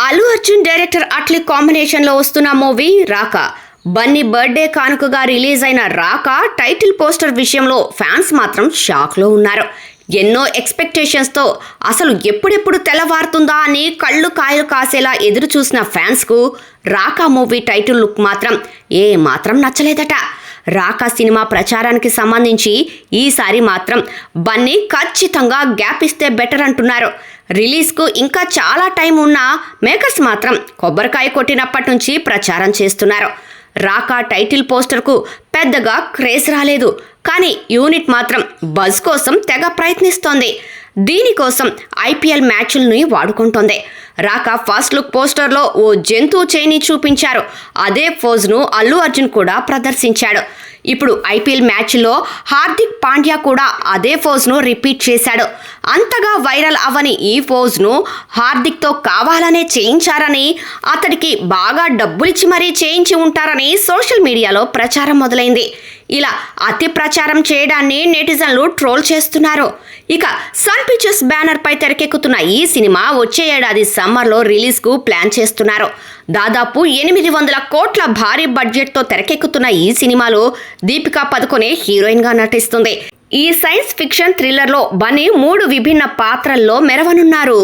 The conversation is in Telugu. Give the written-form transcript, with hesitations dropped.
అల్లు అర్జున్ డైరెక్టర్ అట్లీ కాంబినేషన్ లో వస్తున్న మూవీ రాకా. బన్నీ బర్త్డే కానుకగా రిలీజ్ అయిన రాకా టైటిల్ పోస్టర్ విషయంలో ఫ్యాన్స్ మాత్రం షాక్ లో ఉన్నారు. ఎన్నో ఎక్స్పెక్టేషన్స్ తో అసలు ఎప్పుడెప్పుడు తెల్లవారుతుందా అని కళ్ళు కాయలు కాసేలా ఎదురు చూసిన ఫ్యాన్స్ కు రాకా మూవీ టైటిల్ లుక్ మాత్రం మాత్రం నచ్చలేదట. రాకా సినిమా ప్రచారానికి సంబంధించి ఈసారి మాత్రం బన్నీ ఖచ్చితంగా గ్యాప్ ఇస్తే బెటర్ అంటున్నారు. రిలీజ్కు ఇంకా చాలా టైం ఉన్నా మేకర్స్ మాత్రం కొబ్బరికాయ కొట్టినప్పటి నుంచి ప్రచారం చేస్తున్నారు. రాకా టైటిల్ పోస్టర్కు పెద్దగా క్రేజ్ రాలేదు, కానీ యూనిట్ మాత్రం బజ్ కోసం తెగ ప్రయత్నిస్తోంది. దీనికోసం ఐపీఎల్ మ్యాచ్లను వాడుకుంటోంది. రాకా ఫస్ట్ లుక్ పోస్టర్లో ఓ జంతువు చేయిని చూపించారు. అదే పోజ్ను అల్లు అర్జున్ కూడా ప్రదర్శించాడు. ఇప్పుడు ఐపీఎల్ మ్యాచ్లో హార్దిక్ పాండ్యా కూడా అదే పోజ్ను రిపీట్ చేశాడు. అంతగా వైరల్ అవ్వని ఈ పోజ్ను హార్దిక్తో కావాలనే చేయించారని, అతడికి బాగా డబ్బులిచ్చి మరీ చేయించి ఉంటారని సోషల్ మీడియాలో ప్రచారం మొదలైంది. ఇలా అతి ప్రచారం చేయడాన్ని నెటిజన్లు ట్రోల్ చేస్తున్నారు. ఇక సన్ పిక్చర్స్ బ్యానర్ పై తెరకెక్కుతున్న ఈ సినిమా వచ్చే ఏడాది సమ్మర్లో రిలీజ్కు ప్లాన్ చేస్తున్నారు. దాదాపు 800 కోట్ల భారీ బడ్జెట్తో తెరకెక్కుతున్న ఈ సినిమాలో దీపికా పదుకొనే హీరోయిన్గా నటిస్తుంది. ఈ సైన్స్ ఫిక్షన్ థ్రిల్లర్లో బన్నీ 3 విభిన్న పాత్రల్లో మెరవనున్నారు.